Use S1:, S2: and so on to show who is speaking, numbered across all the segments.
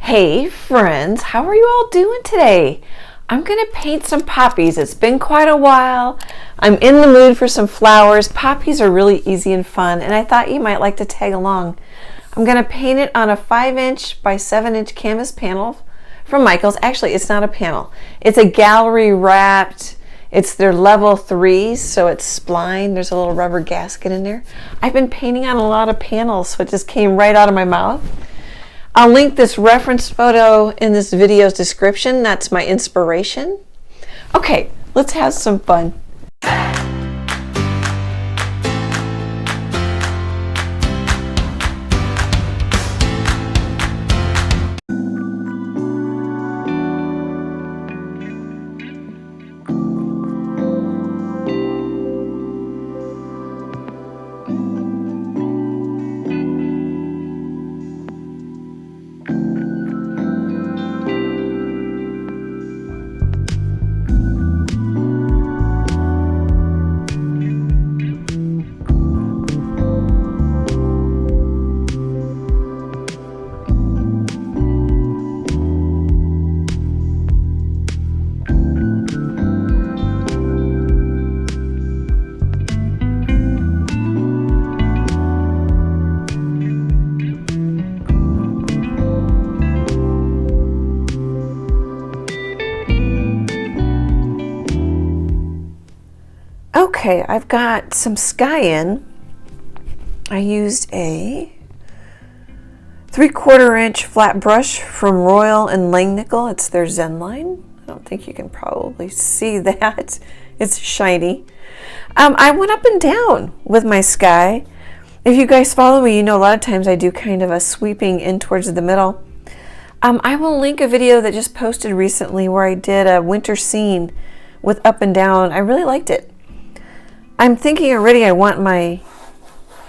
S1: Hey friends, how are you all doing today? I'm gonna paint some poppies. It's been quite a while. I'm in the mood for some flowers. Poppies are really easy and fun, and I thought you might like to tag along. I'm gonna paint it on a 5" by 7" canvas panel from Michaels. Actually, it's not a panel. It's a gallery wrapped. It's their level 3, so it's spline. There's a little rubber gasket in there. I've been painting on a lot of panels, so it just came right out of my mouth. I'll link this reference photo in this video's description. That's my inspiration. Okay, let's have some fun. Okay, I've got some sky in. I used a 3/4" flat brush from Royal and Langnickel. It's their Zen line. I don't think you can probably see that. It's shiny. I went up and down with my sky. If you guys follow me, you know a lot of times I do kind of a sweeping in towards the middle. I will link a video that just posted recently where I did a winter scene with up and down. I really liked it. I'm thinking already I want my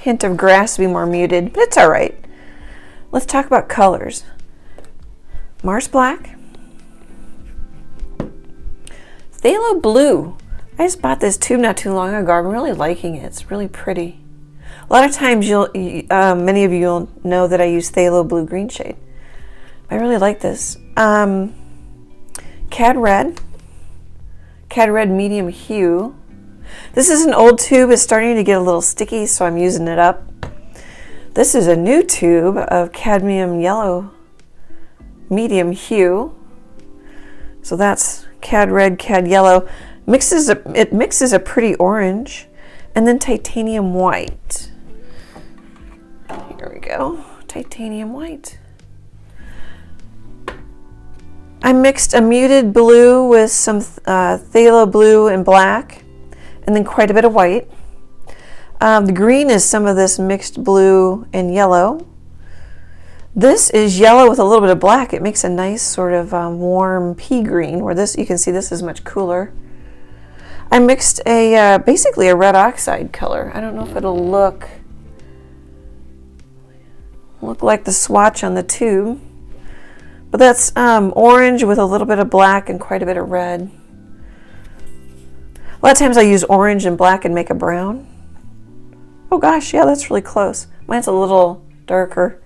S1: hint of grass to be more muted, but it's all right. Let's talk about colors. Mars Black. Phthalo Blue. I just bought this tube not too long ago. I'm really liking it. It's really pretty. A lot of times many of you will know that I use Phthalo Blue green shade. I really like this. Cad Red medium hue. This is an old tube. It's starting to get a little sticky, so I'm using it up. This is a new tube of cadmium yellow medium hue. So that's Cad Red, Cad Yellow. It mixes a pretty orange, and then titanium white. Here we go, titanium white. I mixed a muted blue with some phthalo blue and black, and then quite a bit of white. The green is some of this mixed blue and yellow. This is yellow with a little bit of black. It makes a nice sort of warm pea green, where this, you can see this is much cooler. I mixed basically a red oxide color. I don't know if it'll look like the swatch on the tube, but that's orange with a little bit of black and quite a bit of red. A lot of times I use orange and black and make a brown. Oh gosh, yeah, that's really close. Mine's a little darker.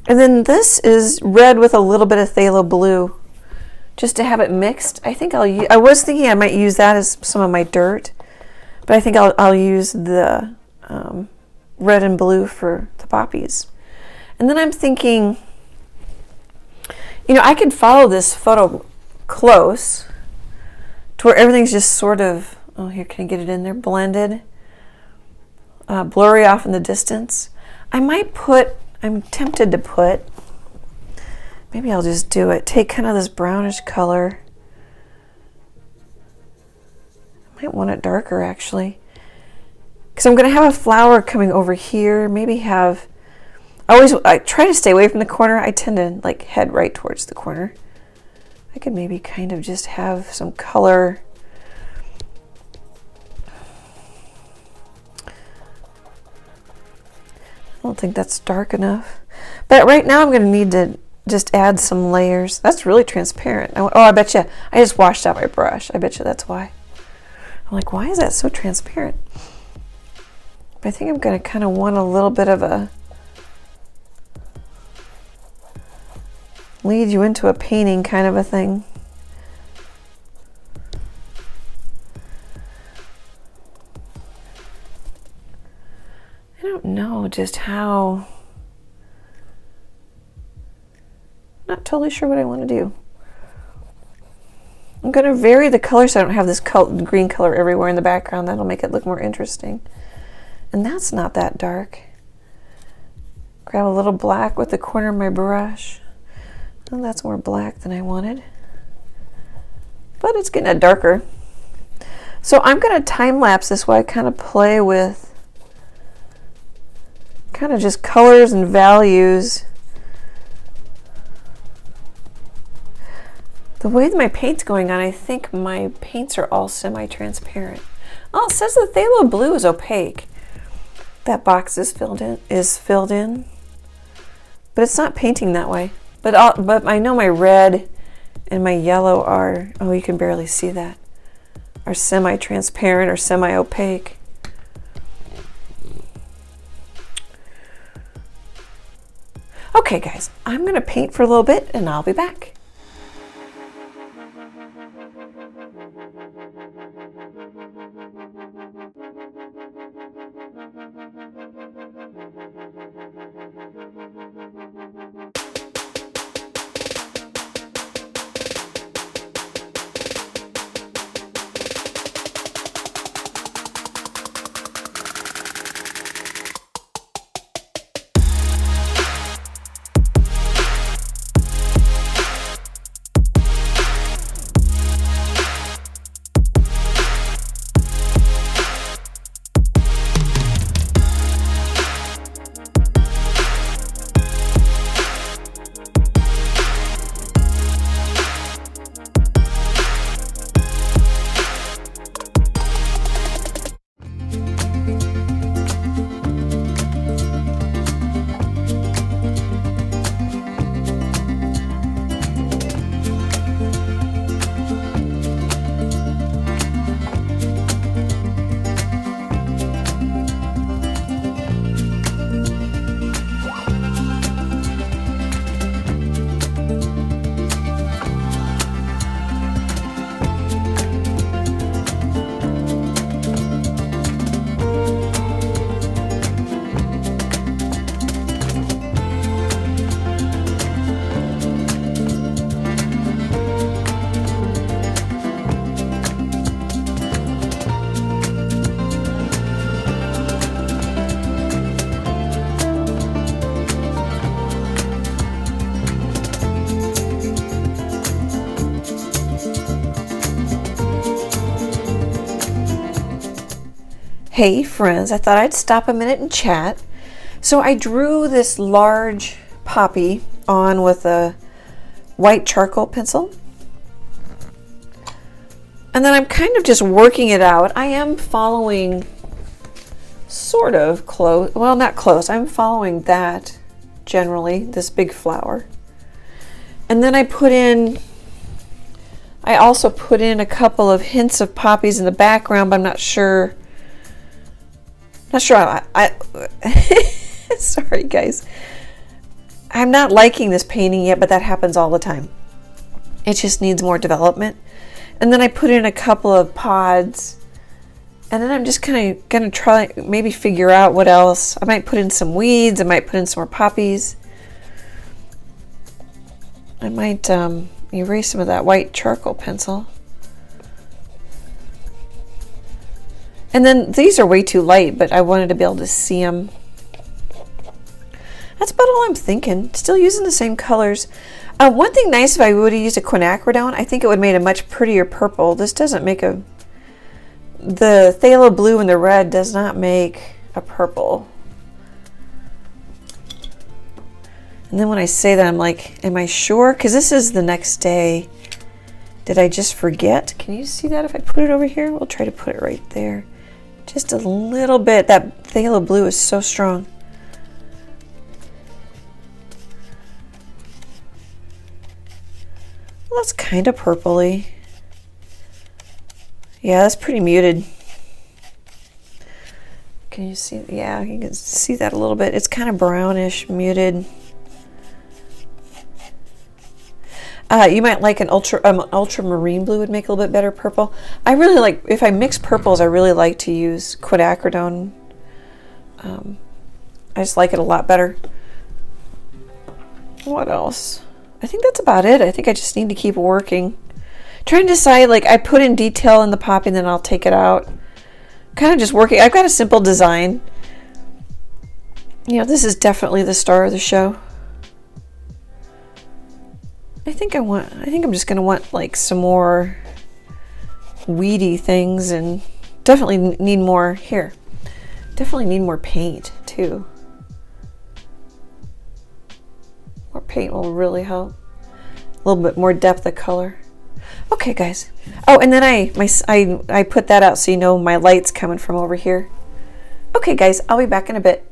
S1: And then this is red with a little bit of phthalo blue, just to have it mixed. I think I was thinking I might use that as some of my dirt, but I think I'll use the red and blue for the poppies. And then I'm thinking, I could follow this photo close to where everything's just sort of, oh, here, can I get it in there? Blended, blurry off in the distance. I'm tempted to put, maybe I'll just do it, take kind of this brownish color. I might want it darker actually, because I'm going to have a flower coming over here. Maybe I try to stay away from the corner. I tend to head right towards the corner. I could maybe kind of just have some color. I don't think that's dark enough. But right now I'm going to need to just add some layers. That's really transparent. Oh, I bet you, I just washed out my brush. I bet you that's why. I'm like, why is that so transparent? But I think I'm going to kind of want a little bit of a lead you into a painting kind of a thing. I don't know just how, not totally sure what I want to do. I'm going to vary the color so I don't have this green color everywhere in the background. That'll make it look more interesting. And that's not that dark. Grab a little black with the corner of my brush. Oh, that's more black than I wanted. But it's getting darker. So I'm going to time lapse this while I kind of play with kind of just colors and values. The way that my paint's going on, I think my paints are all semi-transparent. Oh, it says the phthalo blue is opaque. That box is filled in, but it's not painting that way. But I know my red and my yellow are, oh, you can barely see that, are semi-transparent or semi-opaque. Okay guys, I'm going to paint for a little bit and I'll be back. Hey friends, I thought I'd stop a minute and chat. So I drew this large poppy on with a white charcoal pencil. And then I'm kind of just working it out. I am following sort of close, well, not close. I'm following that generally, this big flower. And then I also put in a couple of hints of poppies in the background, but I'm not sure. Sorry guys. I'm not liking this painting yet, but that happens all the time. It just needs more development. And then I put in a couple of pods, and then I'm just kind of gonna try, maybe figure out what else. I might put in some weeds, I might put in some more poppies. I might erase some of that white charcoal pencil. And then these are way too light, but I wanted to be able to see them. That's about all I'm thinking. Still using the same colors. One thing nice, if I would have used a quinacridone, I think it would have made a much prettier purple. This doesn't make the phthalo blue and the red does not make a purple. And then when I say that, I'm like, am I sure? Because this is the next day. Did I just forget? Can you see that if I put it over here? We'll try to put it right there. Just a little bit. That phthalo blue is so strong. Well, that's kind of purpley. Yeah, that's pretty muted. Can you see? Yeah, you can see that a little bit. It's kind of brownish, muted. You might like an ultramarine blue would make a little bit better purple. I really like, if I mix purples, I really like to use quinacridone. I just like it a lot better. What else? I think that's about it. I think I just need to keep working. Trying to decide, like, I put in detail in the poppy and then I'll take it out. Kind of just working. I've got a simple design. You know, this is definitely the star of the show. I think I'm just going to want like some more weedy things, and definitely need more here. Definitely need more paint too. More paint will really help. A little bit more depth of color. Okay, guys. Oh, and then I put that out so you know my light's coming from over here. Okay, guys, I'll be back in a bit.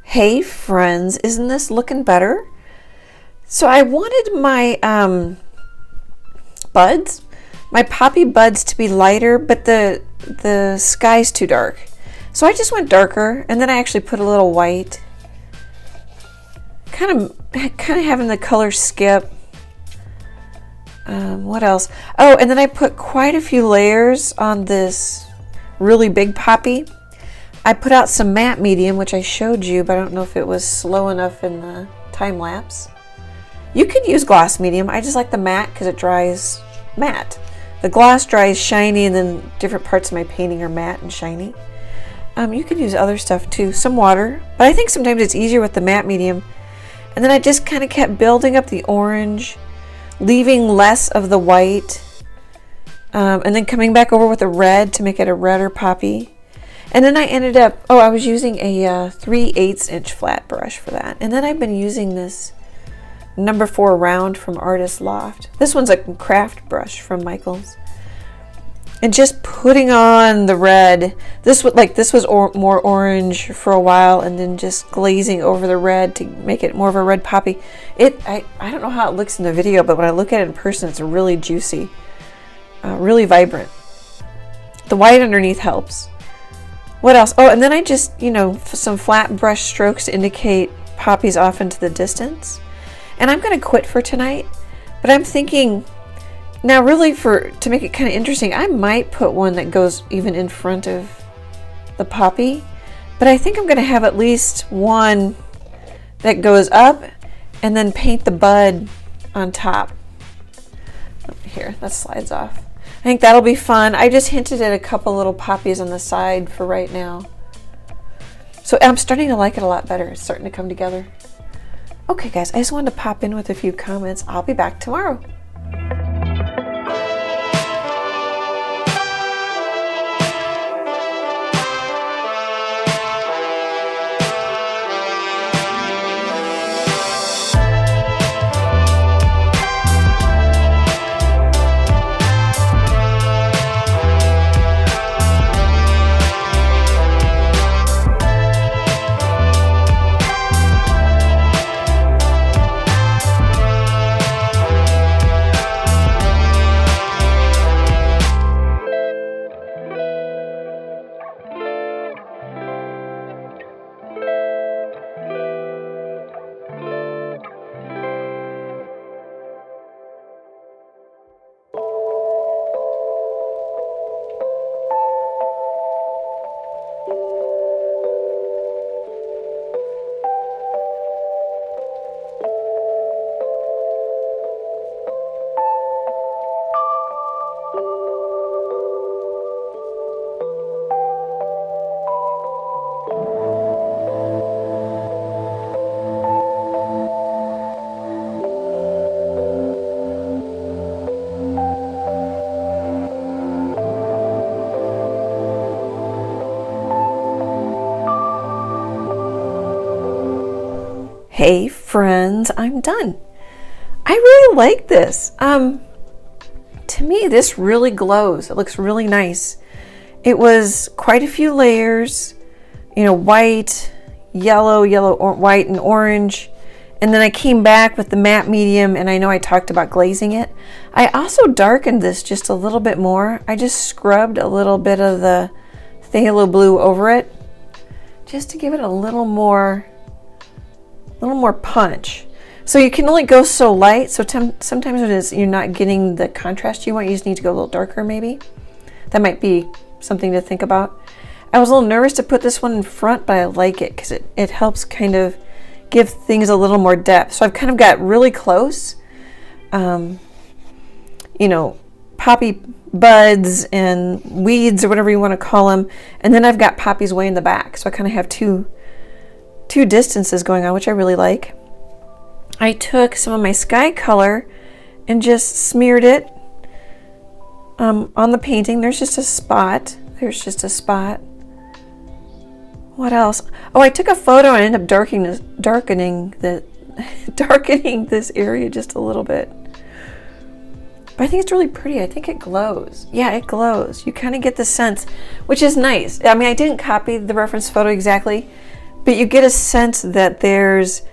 S1: Hey friends, isn't this looking better? So I wanted my buds, my poppy buds to be lighter, but the sky's too dark. So I just went darker, and then I actually put a little white. Kind of having the color skip. What else? Oh, and then I put quite a few layers on this really big poppy. I put out some matte medium, which I showed you, but I don't know if it was slow enough in the time lapse. You could use gloss medium. I just like the matte because it dries matte. The gloss dries shiny, and then different parts of my painting are matte and shiny. You could use other stuff too, some water, but I think sometimes it's easier with the matte medium. And then I just kind of kept building up the orange, leaving less of the white, and then coming back over with the red to make it a redder poppy. And then I ended up, I was using a 3/8 inch flat brush for that. And then I've been using this number 4 round from Artist Loft. This one's a craft brush from Michaels. And just putting on the red. This was more orange for a while, and then just glazing over the red to make it more of a red poppy. I don't know how it looks in the video, but when I look at it in person, it's really juicy, really vibrant. The white underneath helps. What else? Oh, and then I just, some flat brush strokes to indicate poppies off into the distance. And I'm going to quit for tonight, but I'm thinking now really to make it kind of interesting, I might put one that goes even in front of the poppy, but I think I'm going to have at least one that goes up and then paint the bud on top. Here, that slides off. I think that'll be fun. I just hinted at a couple little poppies on the side for right now. So I'm starting to like it a lot better. It's starting to come together. Okay guys, I just wanted to pop in with a few comments. I'll be back tomorrow. Hey friends, I'm done. I really like this. To me, this really glows. It looks really nice. It was quite a few layers, you know, white, yellow, white, and orange. And then I came back with the matte medium, and I know I talked about glazing it. I also darkened this just a little bit more. I just scrubbed a little bit of the phthalo blue over it, just to give it a little more punch. So you can only go so light, so sometimes when you're not getting the contrast you want, you just need to go a little darker maybe. That might be something to think about. I was a little nervous to put this one in front, but I like it because it helps kind of give things a little more depth. So I've kind of got really close, you know, poppy buds and weeds or whatever you want to call them. And then I've got poppies way in the back. So I kind of have two distances going on, which I really like. I took some of my sky color and just smeared it on the painting. There's just a spot. What else? Oh, I took a photo and ended up darkening this area just a little bit. But I think it's really pretty. I think it glows. Yeah, it glows. You kind of get the sense, which is nice. I mean, I didn't copy the reference photo exactly, but you get a sense that there's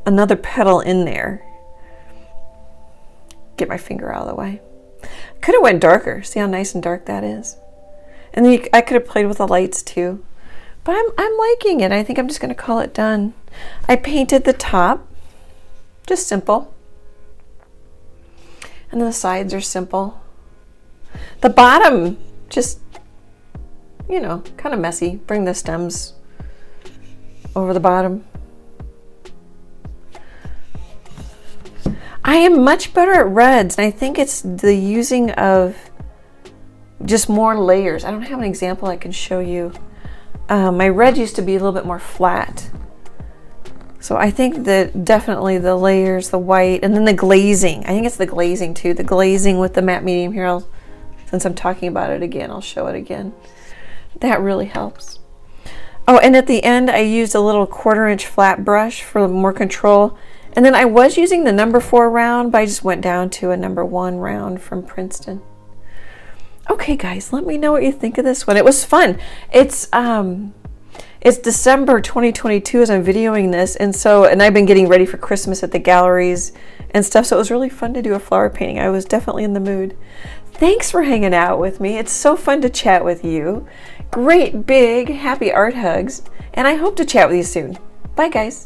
S1: another petal in there. Get my finger out of the way. Could have went darker. See how nice and dark that is? And then I could have played with the lights too. But I'm liking it. I think I'm just going to call it done. I painted the top, just simple. And then the sides are simple. The bottom, just, you know, kind of messy. Bring the stems over the bottom. I am much better at reds, and I think it's the using of just more layers. I don't have an example I can show you. My red used to be a little bit more flat. So I think that definitely the layers, the white, and then the glazing. I think it's the glazing too. The glazing with the matte medium here. Since I'm talking about it again, I'll show it again. That really helps. Oh, and at the end, I used a little 1/4 inch flat brush for more control. And then I was using the number 4 round, but I just went down to a number 1 round from Princeton. Okay, guys, let me know what you think of this one. It was fun. It's December 2022 as I'm videoing this, and I've been getting ready for Christmas at the galleries and stuff, so it was really fun to do a flower painting. I was definitely in the mood. Thanks for hanging out with me. It's so fun to chat with you. Great, big, happy art hugs, and I hope to chat with you soon. Bye, guys.